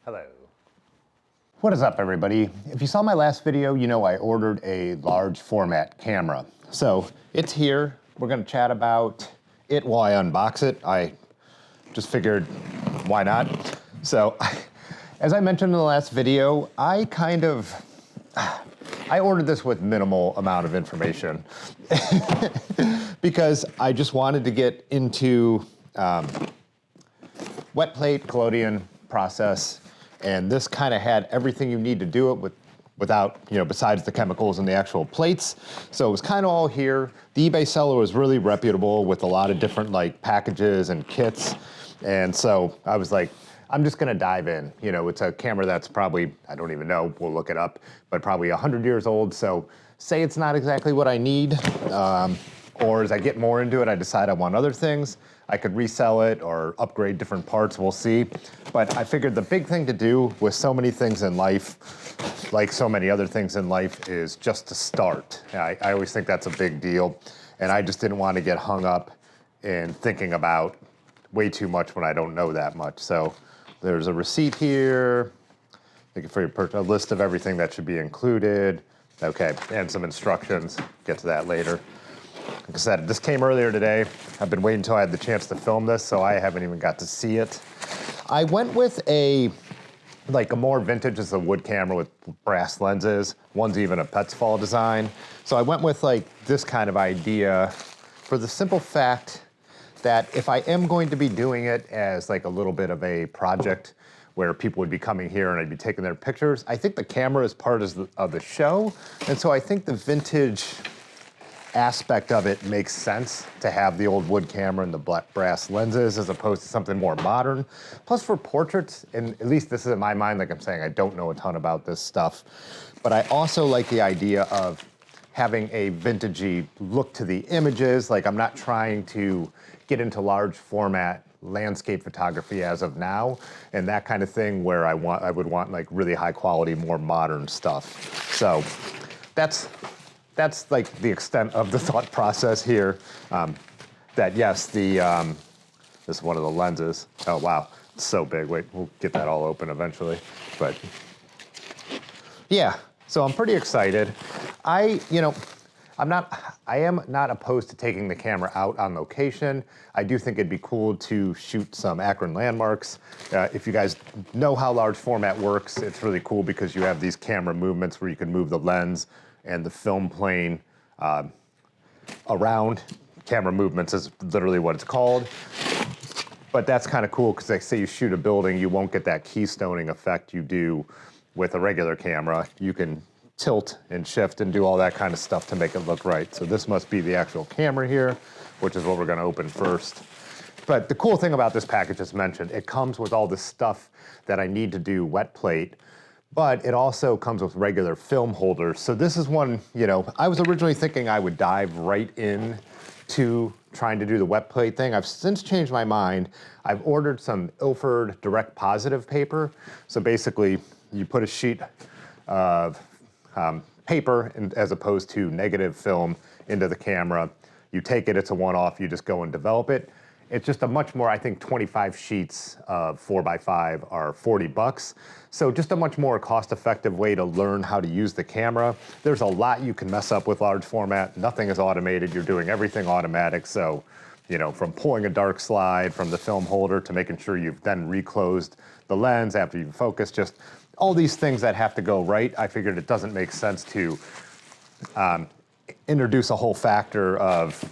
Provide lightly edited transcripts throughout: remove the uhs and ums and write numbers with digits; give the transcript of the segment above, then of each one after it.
Hello. What is up, everybody? If you saw my last video, you know I ordered a large format camera. So it's here. We're gonna chat about it while I unbox it. I just figured, why not? So, as I mentioned in the last video, I ordered this with minimal amount of information because I just wanted to get into wet plate, collodion process, and this kind of had everything you need to do it without, besides the chemicals and the actual plates. So it was kind of all here. The eBay seller was really reputable with a lot of different packages and kits. And so I was like, I'm just gonna dive in. It's a camera that's probably, I don't even know, we'll look it up, but probably 100 years old. So say it's not exactly what I need, or as I get more into it, I decide I want other things. I could resell it or upgrade different parts, we'll see. But I figured the big thing to do with so many things in life, like so many other things in life, is just to start. I always think that's a big deal. And I just didn't want to get hung up in thinking about way too much when I don't know that much. So there's a receipt here, for a list of everything that should be included. Okay, and some instructions, get to that later. Like I said, this came earlier today. I've been waiting until I had the chance to film this, so I haven't even got to see it. I went with a more vintage, as a wood camera with brass lenses. One's even a Petzval design. So I went with this kind of idea for the simple fact that if I am going to be doing it as a little bit of a project where people would be coming here and I'd be taking their pictures, I think the camera is part of the show. And so I think the vintage aspect of it makes sense to have the old wood camera and the black brass lenses as opposed to something more modern. Plus for portraits, and at least this is in my mind, like I'm saying, I don't know a ton about this stuff, but I also like the idea of having a vintagey look to the images. I'm not trying to get into large format landscape photography as of now, and that kind of thing where I would want really high quality, more modern stuff. So that's the extent of the thought process here. That yes, this is one of the lenses. Oh wow, it's so big. Wait, we'll get that all open eventually. But yeah, so I'm pretty excited. I am not opposed to taking the camera out on location. I do think it'd be cool to shoot some Akron landmarks. If you guys know how large format works, it's really cool because you have these camera movements where you can move the lens and the film plane around. Camera movements is literally what it's called. But that's kind of cool because say you shoot a building, you won't get that keystoning effect you do with a regular camera. You can tilt and shift and do all that kind of stuff to make it look right. So this must be the actual camera here, which is what we're gonna open first. But the cool thing about this package, as mentioned, it comes with all the stuff that I need to do wet plate, but it also comes with regular film holders. So this is one, I was originally thinking I would dive right in to trying to do the wet plate thing. I've since changed my mind. I've ordered some Ilford direct positive paper. So basically, you put a sheet of paper as opposed to negative film into the camera. You take it, it's a one-off, you just go and develop it. It's just a much more, I think 25 sheets of 4x5 are $40. So just a much more cost-effective way to learn how to use the camera. There's a lot you can mess up with large format. Nothing is automated, you're doing everything automatic. So, from pulling a dark slide from the film holder to making sure you've then reclosed the lens after you've focused, just all these things that have to go right. I figured it doesn't make sense to introduce a whole factor of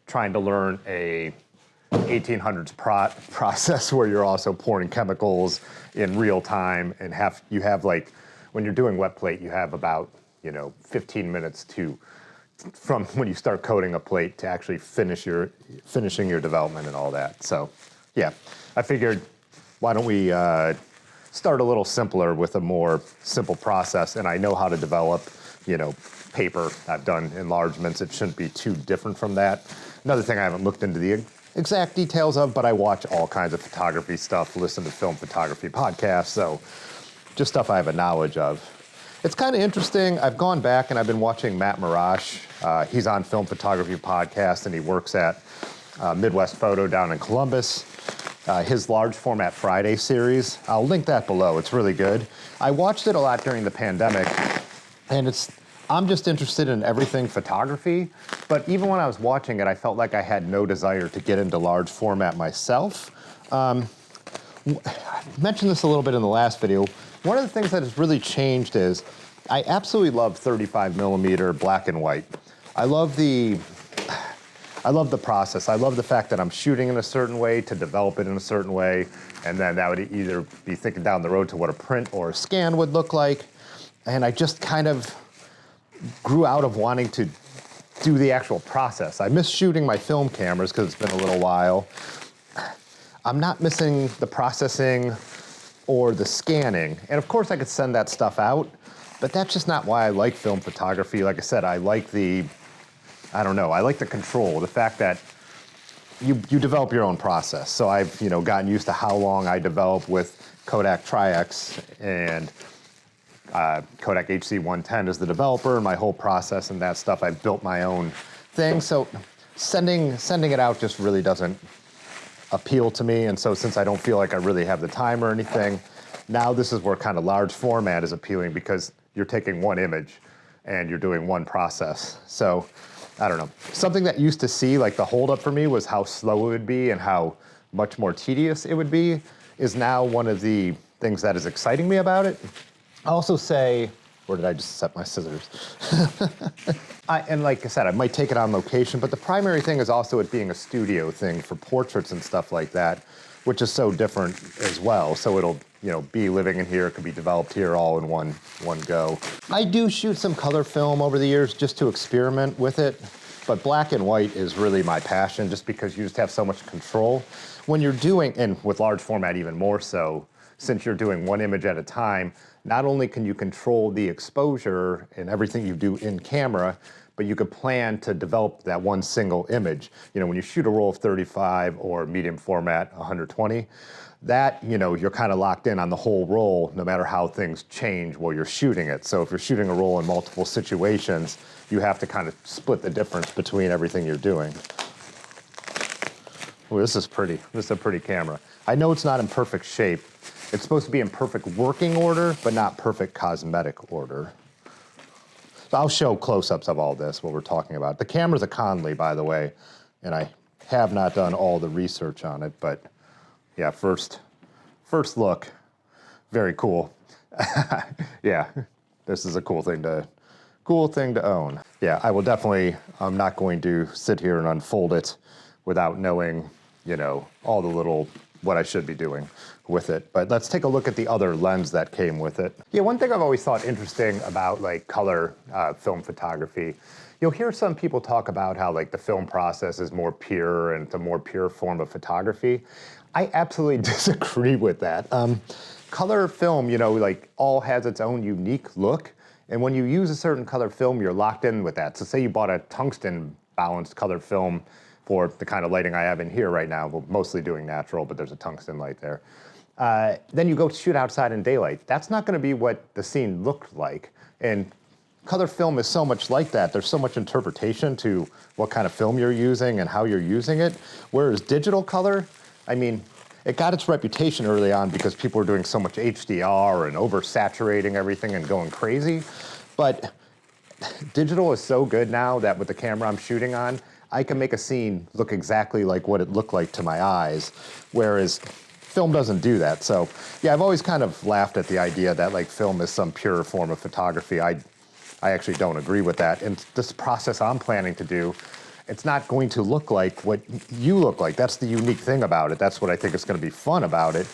trying to learn a 1800s process where you're also pouring chemicals in real time and when you're doing wet plate, you have about 15 minutes from when you start coating a plate to actually finishing your development and all that. So yeah, I figured why don't we start a little simpler with a more simple process, and I know how to develop paper. I've done enlargements. It shouldn't be too different from that. Another thing I haven't looked into the exact details of, but I watch all kinds of photography stuff, listen to film photography podcasts, so just stuff I have a knowledge of. It's kind of interesting. I've gone back and I've been watching Matt Marash. He's on Film Photography Podcast and he works at Midwest Photo down in Columbus. his Large Format Friday series. I'll link that below. It's really good. I watched it a lot during the pandemic, and I'm just interested in everything photography, but even when I was watching it, I felt like I had no desire to get into large format myself. I mentioned this a little bit in the last video. One of the things that has really changed is I absolutely love 35 millimeter black and white. I love the process. I love the fact that I'm shooting in a certain way to develop it in a certain way, and then that would either be thinking down the road to what a print or a scan would look like. And I just kind of grew out of wanting to do the actual process. I miss shooting my film cameras because it's been a little while. I'm not missing the processing or the scanning. And of course I could send that stuff out, but that's just not why I like film photography. Like I said, I like the control, the fact that you develop your own process. So I've gotten used to how long I develop with Kodak Tri-X, and Kodak HC110 is the developer, and my whole process and that stuff, I've built my own thing. So sending it out just really doesn't appeal to me. And so since I don't feel like I really have the time or anything, now this is where kind of large format is appealing, because you're taking one image and you're doing one process. So I don't know. Something that used to see like the holdup for me was how slow it would be and how much more tedious it would be, is now one of the things that is exciting me about it. I also say, where did I just set my scissors? And like I said, I might take it on location, but the primary thing is also it being a studio thing for portraits and stuff like that, which is so different as well. So it'll be living in here, it could be developed here all in one go. I do shoot some color film over the years just to experiment with it, but black and white is really my passion, just because you just have so much control. When you're doing, and with large format even more so, since you're doing one image at a time, not only can you control the exposure and everything you do in camera, but you could plan to develop that one single image. When you shoot a roll of 35 or medium format 120, that, you're kind of locked in on the whole roll, no matter how things change while you're shooting it. So if you're shooting a roll in multiple situations, you have to kind of split the difference between everything you're doing. Ooh, this is pretty. This is a pretty camera. I know it's not in perfect shape. It's supposed to be in perfect working order, but not perfect cosmetic order. So I'll show close-ups of all this, what we're talking about. The camera's a Conley, by the way, and I have not done all the research on it, but yeah, first look, very cool. Yeah, this is a cool thing to own. Yeah, I will definitely, I'm not going to sit here and unfold it without knowing, all the little, what I should be doing with it. But let's take a look at the other lens that came with it. Yeah, one thing I've always thought interesting about like color film photography, you'll hear some people talk about how like the film process is more pure and it's a more pure form of photography. I absolutely disagree with that. Color film, like all has its own unique look. And when you use a certain color film, you're locked in with that. So say you bought a tungsten balanced color film for the kind of lighting I have in here right now. We're mostly doing natural, but there's a tungsten light there. Then you go shoot outside in daylight. That's not gonna be what the scene looked like. And color film is so much like that. There's so much interpretation to what kind of film you're using and how you're using it. Whereas digital color, I mean, it got its reputation early on because people were doing so much HDR and oversaturating everything and going crazy. But digital is so good now that with the camera I'm shooting on, I can make a scene look exactly like what it looked like to my eyes, whereas film doesn't do that. So yeah, I've always kind of laughed at the idea that like film is some pure form of photography. I actually don't agree with that. And this process I'm planning to do, it's not going to look like what you look like. That's the unique thing about it. That's what I think is going to be fun about it.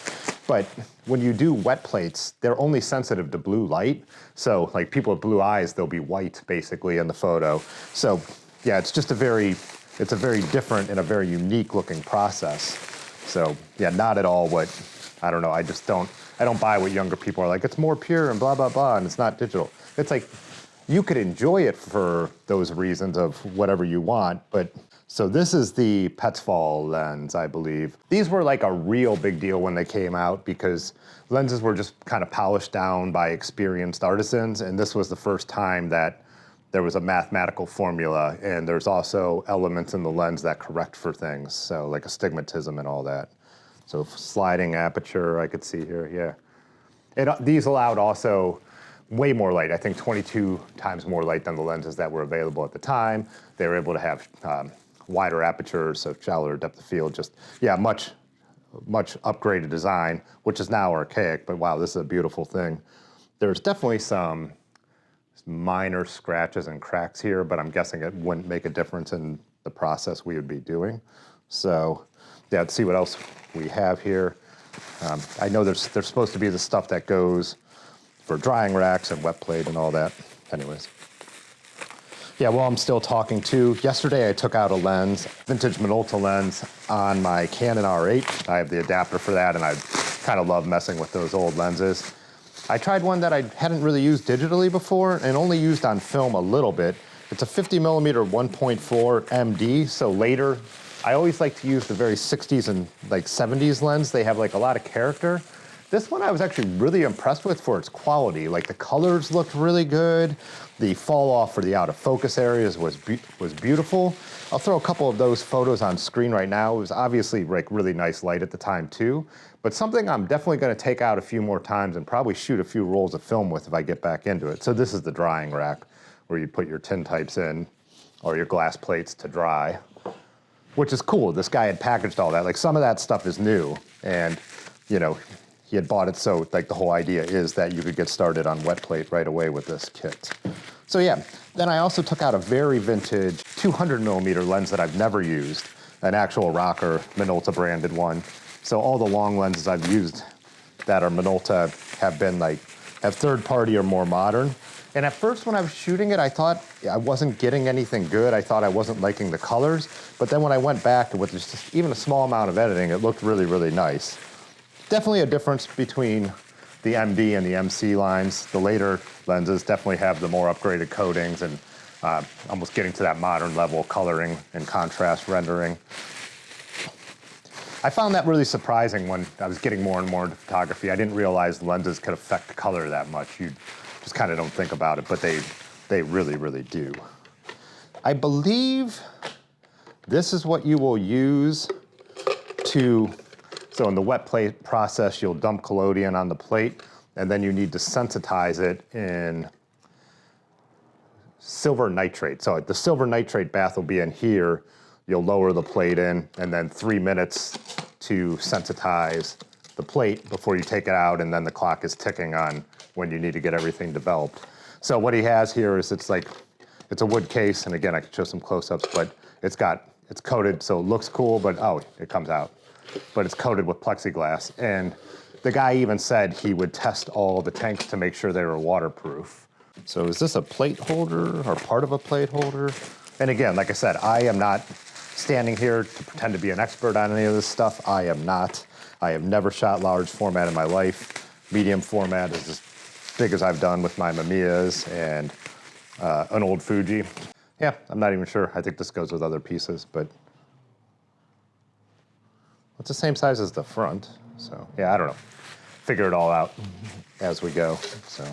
But when you do wet plates, they're only sensitive to blue light. So like people with blue eyes, they'll be white basically in the photo. So yeah, it's a very different and a very unique looking process. So yeah, not at all what, I don't know, I don't buy what younger people are like, it's more pure and blah, blah, blah, and it's not digital. It's like, you could enjoy it for those reasons of whatever you want, but so this is the Petzval lens, I believe. These were like a real big deal when they came out because lenses were just kind of polished down by experienced artisans, and this was the first time that there was a mathematical formula, and there's also elements in the lens that correct for things, so like astigmatism and all that. So sliding aperture, I could see here, yeah. These allowed also way more light, I think 22 times more light than the lenses that were available at the time. They were able to have wider apertures, so shallower depth of field, just, yeah, much upgraded design, which is now archaic, but wow, this is a beautiful thing. There's definitely some minor scratches and cracks here, but I'm guessing it wouldn't make a difference in the process we would be doing. So yeah, let's see what else we have here. I know there's supposed to be the stuff that goes for drying racks and wet plate and all that. Anyways. Yeah, well, I'm still talking too. Yesterday I took out a lens, vintage Minolta lens on my Canon R8. I have the adapter for that, and I kind of love messing with those old lenses. I tried one that I hadn't really used digitally before and only used on film a little bit. It's a 50mm 1.4 MD, so later, I always like to use the very 60s and like 70s lens. They have like a lot of character. This one I was actually really impressed with for its quality. Like the colors looked really good. The fall off for the out of focus areas was beautiful. I'll throw a couple of those photos on screen right now. It was obviously like really nice light at the time too, but something I'm definitely gonna take out a few more times and probably shoot a few rolls of film with if I get back into it. So this is the drying rack where you put your tin types in or your glass plates to dry, which is cool. This guy had packaged all that. Like some of that stuff is new and you know, he had bought it, so like the whole idea is that you could get started on wet plate right away with this kit. So yeah, then I also took out a very vintage 200mm lens that I've never used, an actual rocker, Minolta branded one. So all the long lenses I've used that are Minolta have been like, have third party or more modern. And at first when I was shooting it, I thought I wasn't getting anything good. I thought I wasn't liking the colors. But then when I went back with just even a small amount of editing, it looked really, really nice. Definitely a difference between the MD and the MC lines. The later lenses definitely have the more upgraded coatings and almost getting to that modern level coloring and contrast rendering. I found that really surprising when I was getting more and more into photography. I didn't realize lenses could affect color that much. You just kind of don't think about it, but they really, really do. I believe this is what you will use to, so in the wet plate process, you'll dump collodion on the plate, and then you need to sensitize it in silver nitrate. So the silver nitrate bath will be in here. You'll lower the plate in, and then 3 minutes to sensitize the plate before you take it out, and then the clock is ticking on when you need to get everything developed. So what he has here is it's a wood case, and again, I can show some close-ups, but it's coated, so it looks cool, but oh, it comes out. But it's coated with plexiglass. And the guy even said he would test all the tanks to make sure they were waterproof. So is this a plate holder or part of a plate holder? And again, like I said, I am not standing here to pretend to be an expert on any of this stuff. I am not. I have never shot large format in my life. Medium format is as big as I've done with my Mamiyas and an old Fuji. Yeah, I'm not even sure. I think this goes with other pieces, but it's the same size as the front, so yeah, I don't know. Figure it all out as we go, so.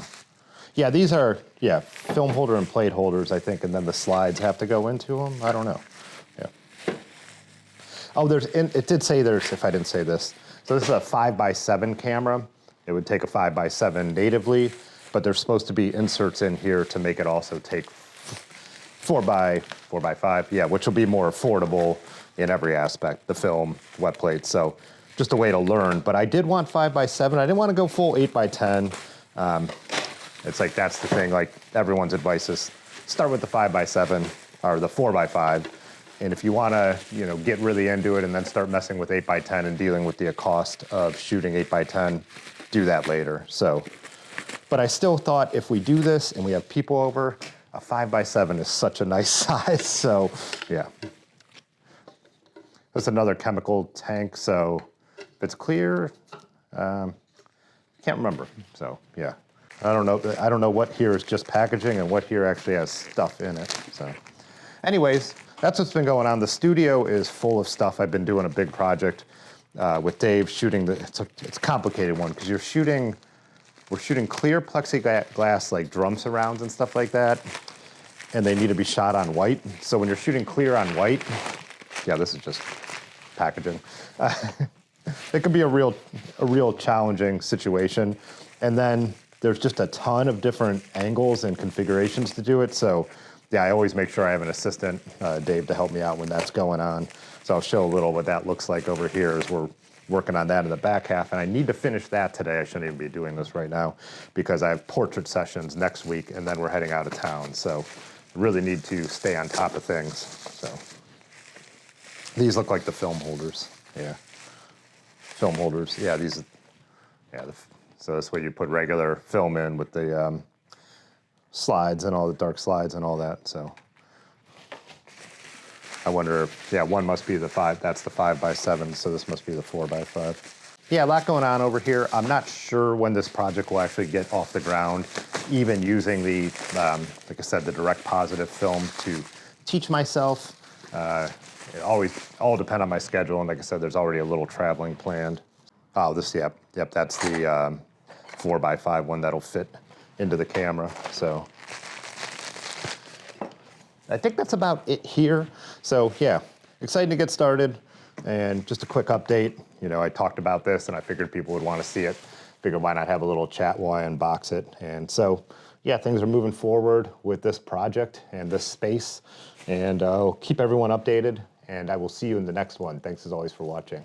Yeah, these are, yeah, film holder and plate holders, I think, and then the slides have to go into them. I don't know, yeah. Oh, it did say there's, if I didn't say this, so this is a 5x7 camera. It would take a 5x7 natively, but there's supposed to be inserts in here to make it also take 4x5, yeah, which will be more affordable in every aspect, the film, wet plates, so just a way to learn. But I did want 5x7. I didn't want to go full 8x10. It's like, that's the thing, like everyone's advice is start with the 5x7 or the 4x5. And if you want to, you know, get really into it and then start messing with 8x10 and dealing with the cost of shooting 8x10, do that later. So, but I still thought if we do this and we have people over, a 5x7 is such a nice size. So yeah. There's another chemical tank, so if it's clear, can't remember. So yeah, I don't know what here is just packaging and what here actually has stuff in it. So, anyways, that's what's been going on. The studio is full of stuff. I've been doing a big project with Dave shooting it's a complicated one because we're shooting clear plexiglass like drum surrounds and stuff like that, and they need to be shot on white. So when you're shooting clear on white. Yeah, this is just packaging. it can be a real challenging situation. And then there's just a ton of different angles and configurations to do it. So yeah, I always make sure I have an assistant, Dave, to help me out when that's going on. So I'll show a little what that looks like over here as we're working on that in the back half. And I need to finish that today. I shouldn't even be doing this right now because I have portrait sessions next week and then we're heading out of town. So really need to stay on top of things. So these look like the film holders. Yeah. Film holders. Yeah, these, yeah. So this way you put regular film in with the slides and all the dark slides and all that. So I wonder if, yeah, one must be the 5, that's the 5x7, so this must be the 4x5. Yeah, a lot going on over here. I'm not sure when this project will actually get off the ground, even using the, like I said, the direct positive film to teach myself. It always all depend on my schedule, and like I said, there's already a little traveling planned. Oh, this, yep, that's the 4x5 one that'll fit into the camera, so. I think that's about it here. So yeah, exciting to get started. And just a quick update, you know, I talked about this and I figured people would want to see it. Figured why not have a little chat while I unbox it. And so yeah, things are moving forward with this project and this space. And I'll keep everyone updated and I will see you in the next one. Thanks as always for watching.